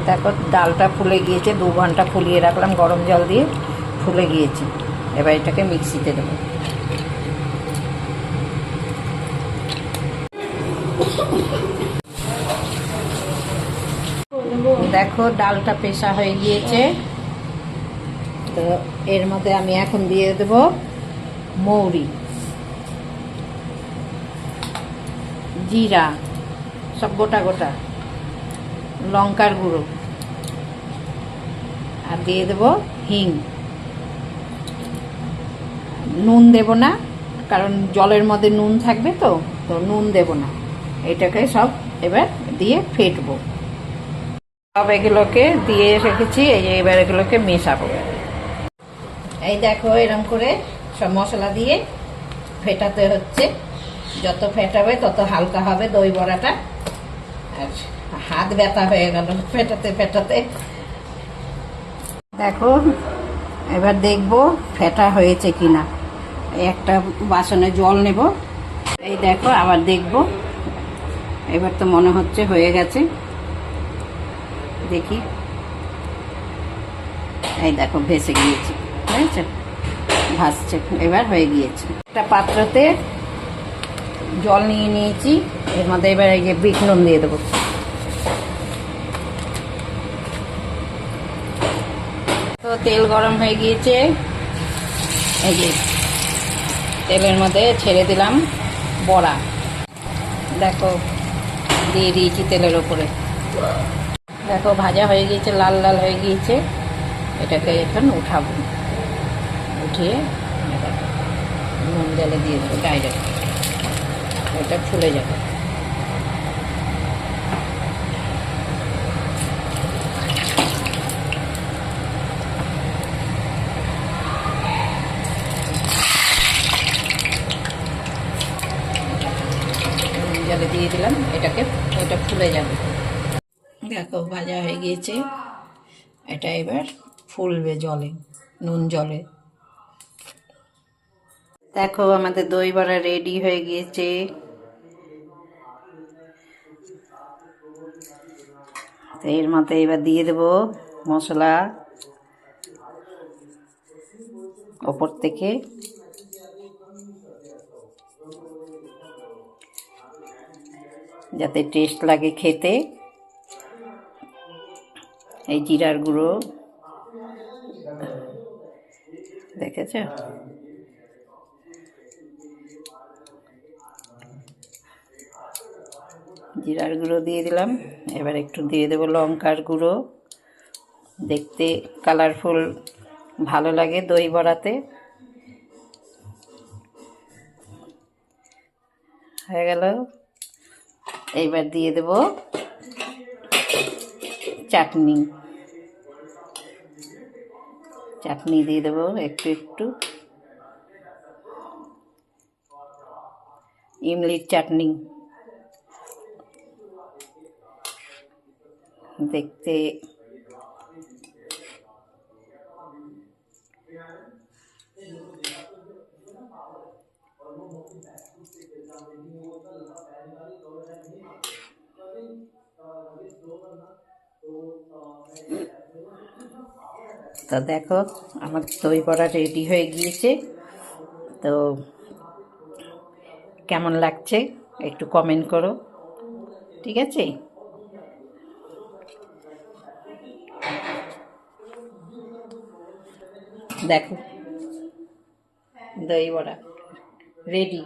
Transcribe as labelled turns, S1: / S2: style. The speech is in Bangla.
S1: দেখো ডালটা ফুলে গিয়েছে, 2 ঘন্টা ফুলিয়ে রাখলাম গরম জল দিয়ে, ফুলে গিয়েছে। এবার এটাকে মিক্সিতে দেবো। দেখো ডালটা পেশা হয়ে গিয়েছে। তো এর মধ্যে আমি এখন দিয়ে দেব মৌরি, জিরা, সব গোটা গোটা, লঙ্কার গুঁড়ো, আর দিয়ে দেব হিং। নুন দেব না, কারণ জলের মধ্যে নুন থাকবে, তো তো নুন দেব না। এটাকে সব এবার দিয়ে ফেটবো। সব এগুলোকে দিয়ে রেখেছি, এই যে এবার এগুলোকে মেশাবো। এই দেখো এরকম করে সব মশলা দিয়ে ফেটাতে হচ্ছে। যত ফেটাবে তত হালকা হবে দই বড়াটা। আর হাত ব্যথা হয়ে গেল ফেটাতে ফেটাতে। দেখো এবার দেখবো ফেটা হয়েছে কিনা। একটা বাসনে জল নেব। এই দেখো আবার দেখবো। এবার তো মনে হচ্ছে হয়ে গেছে, দেখি। এই দেখো ভেসে গিয়েছে, হয়েছে, ভাসছে, এবার হয়ে গিয়েছে। একটা পাত্রতে জল নিয়ে নিয়েছি, এর মধ্যে এবার এই যে বিট নুন দিয়ে দেবো। তো তেল গরম হয়ে গিয়েছে, এই যে তেলের মধ্যে ছেড়ে দিলাম বড়া। দেখো দিয়ে দিয়েছি তেলের ওপরে। দেখো ভাজা হয়ে গিয়েছে, লাল লাল হয়ে গিয়েছে। এটাকে এখন উঠাবো, উঠিয়ে নুন জলে দিয়ে দেবো ডাইরেক্ট, এটা ফুলে যাবে। নুন জলে দিয়ে দিলাম, এটাকে ওটা ফুলে যাবে। দেখো ভাজা হয়ে গিয়েছে, এটা এবার ফুলবে জলে, নুন জলে। দেখো আমাদের দই বড়া রেডি হয়ে গিয়েছে। এর মধ্যে এবার দিয়ে দেবো মশলা ওপর থেকে। যাতে টেস্ট লাগে খেতে, এই জিরার গুঁড়ো, দেখেছ? জিরার গুঁড়ো দিয়ে দিলাম। এবার একটু দিয়ে দেবো লঙ্কার গুঁড়ো, দেখতে কালারফুল ভালো লাগে দই বড়াতে। হয়ে গেল। এইবার দিয়ে দেব চাটনি, চাটনি দিয়ে দেবো একটু একটু, ইমলির চাটনি। দেখতে তো দেখো আমার দই বড়া রেডি হয়ে গিয়েছে। তো কেমন লাগছে একটু কমেন্ট করো, ঠিক আছে? দেখো দই বড়া রেডি।